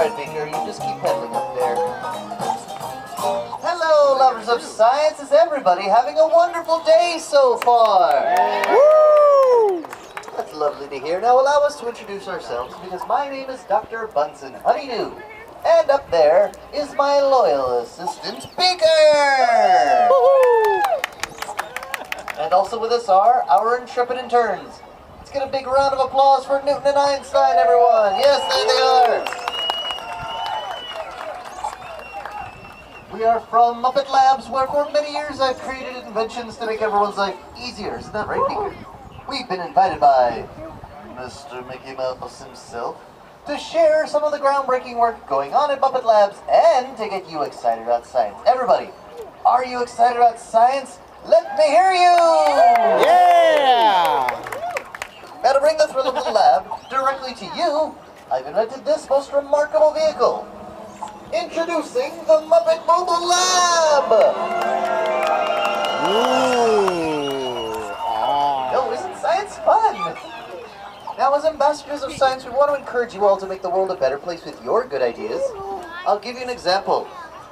right, Beaker, you just keep pedaling up there. Hello, lovers of science. Is everybody having a wonderful day so far? Woo! That's lovely to hear. Now allow us to introduce ourselves, because my name is Dr. Bunsen Honeydew. And up there is my loyal assistant, Beaker! And also with us are our intrepid interns. Let's get a big round of applause for Newton and Einstein, everyone. Yes, there they are. We are from Muppet Labs, where for many years I've created inventions to make everyone's life easier. Isn't that right, Beaker? We've been invited by Mr. Mickey Mouse himself to share some of the groundbreaking work going on at Muppet Labs and to get you excited about science. Everybody, are you excited about science? Let me hear you! Yeah! Now to bring the thrill of the lab directly to you, I've invented this most remarkable vehicle. Introducing the Muppet Mobile Lab! Ooh! No, isn't science fun? Now, as ambassadors of science, we want to encourage you all to make the world a better place with your good ideas. I'll give you an example.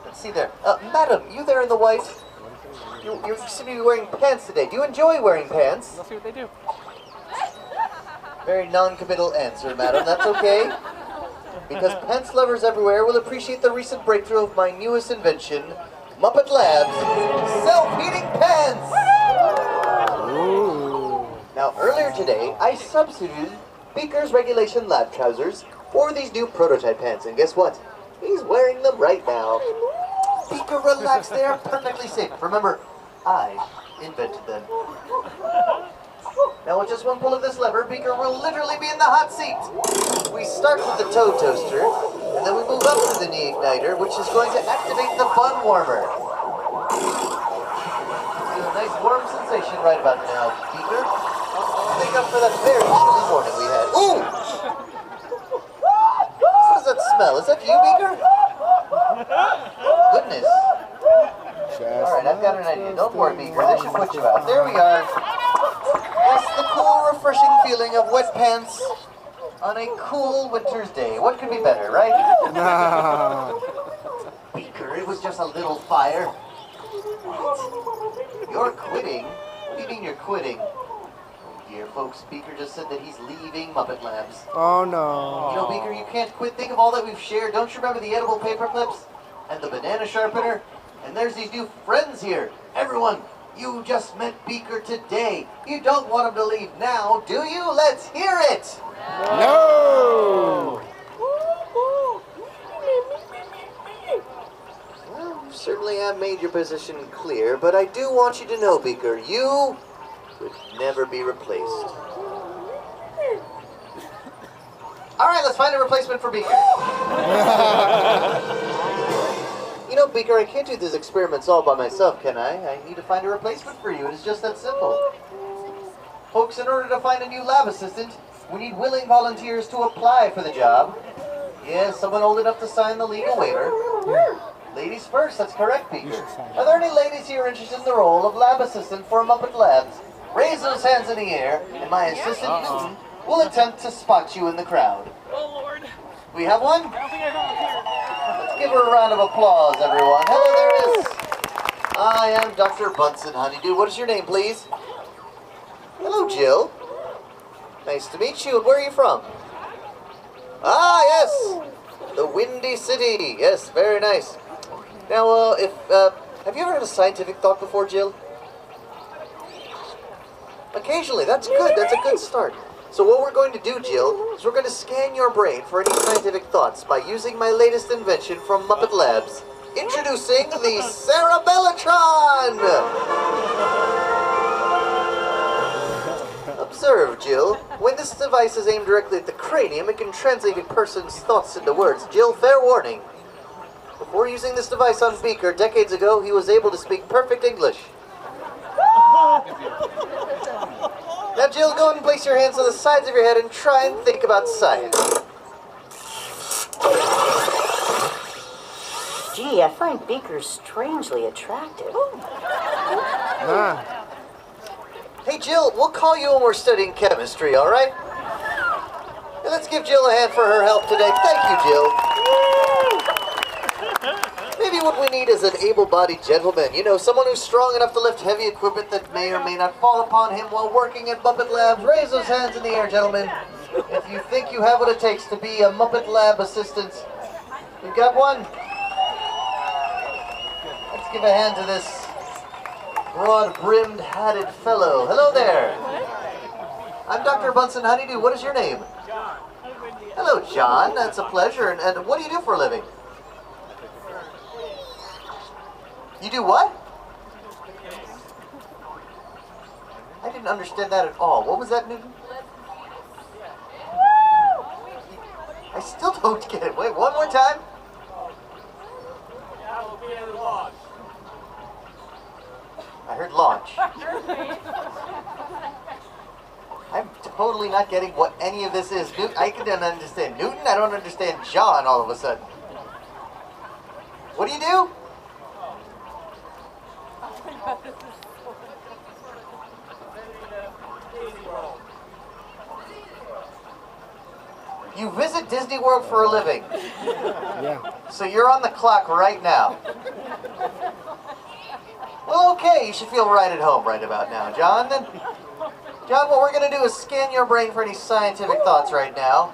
Let's see there. Madam, you there in the white? You seem to be wearing pants today. Do you enjoy wearing pants? Let's see what they do. Very non-committal answer, madam. That's okay. Because pants lovers everywhere will appreciate the recent breakthrough of my newest invention, Muppet Lab's self-heating pants! Ooh! Now, earlier today, I substituted Beaker's regulation lab trousers for these new prototype pants, and guess what? He's wearing them right now. Beaker, relax, they are perfectly safe. Remember, I invented them. Now, with just one pull of this lever, Beaker will literally be in the hot seat. We start with the toe toaster, and then we move up to the knee igniter, which is going to activate the bun warmer. Feel a nice warm sensation right about now, Beaker. Make up for that very chilly morning we had. Ooh! What does that smell? Is that you, Beaker? Goodness. Alright, I've got an idea. Don't worry, Beaker. They should put you out. There we are. Yes, the cool, refreshing feeling of wet pants on a cool winter's day. What could be better, right? Beaker, it was just a little fire. What? You're quitting? What do you mean you're quitting? Dear folks, Beaker just said that he's leaving Muppet Labs. Oh no. You know, Beaker, you can't quit. Think of all that we've shared. Don't you remember the edible paper clips? And the banana sharpener? And there's these new friends here. Everyone, you just met Beaker today. You don't want him to leave now, do you? Let's hear it! No! Well, you certainly have made your position clear, but I do want you to know, Beaker, you would never be replaced. Alright, let's find a replacement for Beaker. You know, Beaker, I can't do these experiments all by myself, can I? I need to find a replacement for you. It is just that simple. Folks, in order to find a new lab assistant, we need willing volunteers to apply for the job. Yes, someone old enough to sign the legal waiver. Ladies first, that's correct, Beaker. Are there any ladies here interested in the role of lab assistant for Muppet Labs? Raise those hands in the air, and my assistant, Newton, will attempt to spot you in the crowd. Oh, Lord. We have one? I don't think I volunteered. Let's give her a round of applause, everyone. Hello, there it is. I am Dr. Bunsen Honeydew. What is your name, please? Hello, Jill. Nice to meet you. And where are you from? Ah, yes. The Windy City. Yes, very nice. Now, have you ever had a scientific thought before, Jill? Occasionally. That's good. That's a good start. So what we're going to do, Jill, is we're going to scan your brain for any scientific thoughts by using my latest invention from Muppet Labs. Introducing the Cerebellotron! Observe, Jill. When this device is aimed directly at the cranium, it can translate a person's thoughts into words. Jill, fair warning. Before using this device on Beaker decades ago, he was able to speak perfect English. Now, Jill, go ahead and place your hands on the sides of your head and try and think about science. Gee, I find Beaker strangely attractive. Hey, Jill, we'll call you when we're studying chemistry, all right? And let's give Jill a hand for her help today. Thank you, Jill. what we need is an able-bodied gentleman. You know, someone who's strong enough to lift heavy equipment that may or may not fall upon him while working at Muppet Labs. Raise those hands in the air, gentlemen. If you think you have what it takes to be a Muppet Lab assistant, you got one? Let's give a hand to this broad-brimmed, hatted fellow. Hello there. I'm Dr. Bunsen Honeydew. What is your name? John. Hello, John. That's a pleasure. And what do you do for a living? You do what? I didn't understand that at all. What was that, Newton? I still don't get it. Wait, one more time? I heard launch. I'm totally not getting what any of this is. I can understand Newton. I don't understand John all of a sudden. What do you do? You visit Disney World for a living. Yeah. So you're on the clock right now. Well, okay, you should feel right at home right about now, John. Then, John, what we're going to do is scan your brain for any scientific thoughts right now.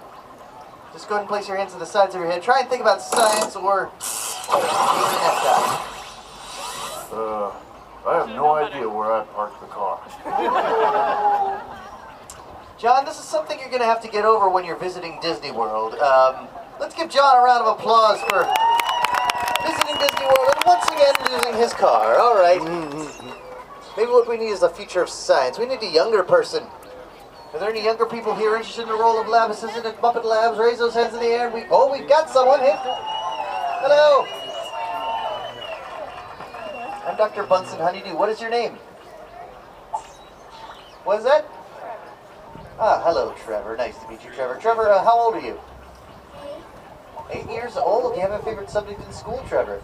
Just go ahead and place your hands to the sides of your head. Try and think about science or Epcot. I have no idea where I parked the car. John, this is something you're going to have to get over when you're visiting Disney World. Let's give John a round of applause for visiting Disney World and once again losing his car. All right. Maybe what we need is a future of science. We need a younger person. Are there any younger people here interested in the role of lab assistant at Muppet Labs? Raise those hands in the air. We've got someone here. Hello. I'm Dr. Bunsen Honeydew. What is your name? What is that? Ah, hello, Trevor. Nice to meet you, Trevor. Trevor, how old are you? 8 years old? Do you have a favorite subject in school, Trevor?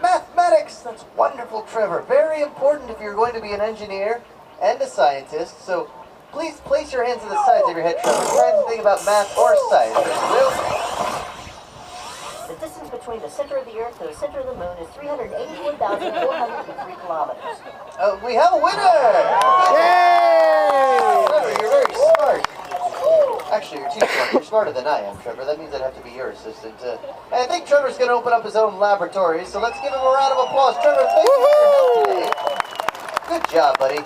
Mathematics! That's wonderful, Trevor. Very important if you're going to be an engineer and a scientist. So please place your hands to the sides of your head, Trevor. Try to think about math or science, if you will. The distance between the center of the Earth to the center of the Moon is 381,403 kilometers. We have a winner! Yay! Trevor, you're very smart. Actually, you're too smart. You're smarter than I am, Trevor. That means I'd have to be your assistant. I think Trevor's going to open up his own laboratory, so let's give him a round of applause. Trevor, thank you for your help today. Good job, buddy.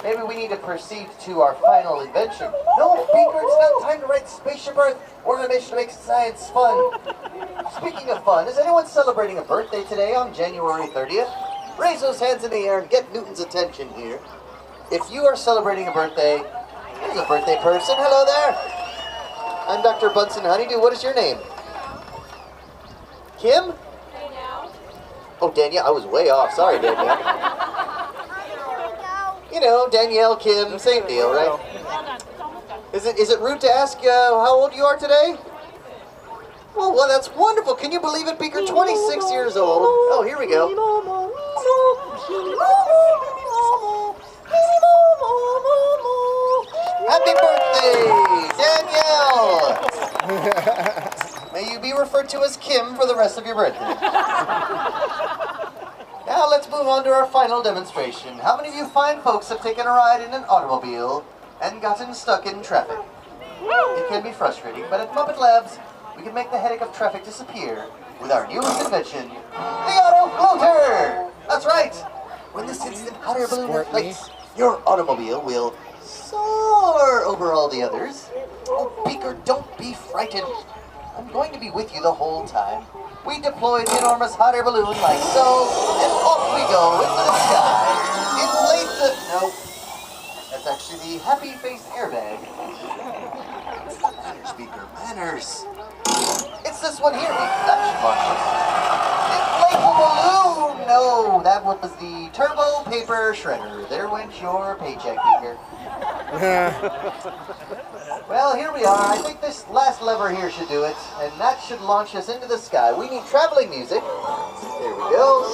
Maybe we need to proceed to our final invention. No, Beaker, it's not time to write Spaceship Earth or on a mission to make science fun. Speaking of fun, is anyone celebrating a birthday today on January 30th? Raise those hands in the air and get Newton's attention here. If you are celebrating a birthday, here's a birthday person. Hello there. I'm Dr. Bunsen Honeydew. What is your name? Kim? Danielle. Oh, Danielle. I was way off. Sorry, Danielle. You know, Danielle, Kim, same deal, right? Is it rude to ask how old you are today? Well, that's wonderful. Can you believe it, Beaker? 26 years old. Oh, here we go. Happy birthday, Danielle! May you be referred to as Kim for the rest of your birthday. Now let's move on to our final demonstration. How many of you fine folks have taken a ride in an automobile and gotten stuck in traffic? It can be frustrating, but at Muppet Labs, we can make the headache of traffic disappear with our newest invention, the Auto Floater! That's right! When this instant hot air balloon inflates, your automobile will soar over all the others. Oh, Beaker, don't be frightened. I'm going to be with you the whole time. We deploy the enormous hot air balloon like so, and off we go into the sky. Inflate the... No, that's actually the happy-faced airbag. Manners, Beaker, manners. It's this one here, Beaker. That should launch us. Inflate the balloon! No, that one was the turbo paper shredder. There went your paycheck, Beaker. Well, here we are. I think this last lever here should do it, and that should launch us into the sky. We need traveling music. There we go.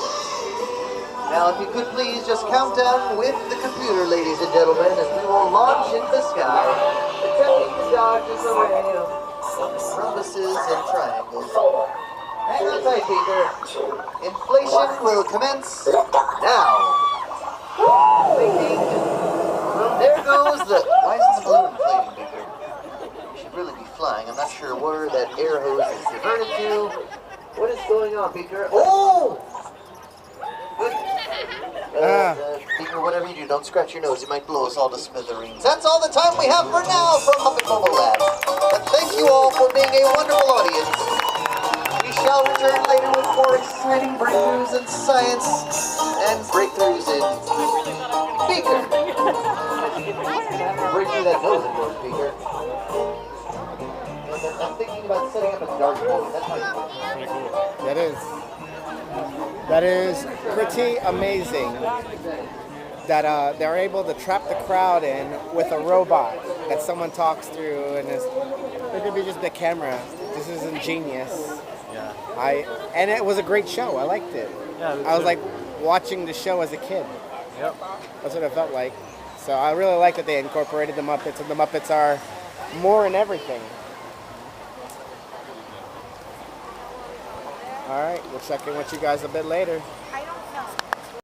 Now, if you could please just count down with the computer, ladies and gentlemen, as we will launch into the sky, attempting to dodge this array of rhombus ellipses and triangles. Hang on tight, Beaker. Inflation will commence now. Thinking. There goes the... Why isn't the balloon inflating, Beaker? You should really be flying. I'm not sure where that air hose is diverted to. What is going on, Beaker? Oh! Good. Beaker, whatever you do, don't scratch your nose. You might blow us all to smithereens. That's all the time we have for now from Muppets Mobile Lab. But thank you all for being a wonderful audience. We shall return later with more exciting breakthroughs in science and breakthroughs in Beaker. Break through that nose of yours, Beaker. And I'm thinking about setting up a dartboard. That might be pretty cool. That is pretty amazing that they're able to trap the crowd in with a robot that someone talks through, and it could be just the camera. This is ingenious. Yeah. And it was a great show. I liked it. Yeah, I was like watching the show as a kid. Yep. That's what it felt like. So I really like that they incorporated the Muppets, and the Muppets are more in everything. All right, we'll check in with you guys a bit later.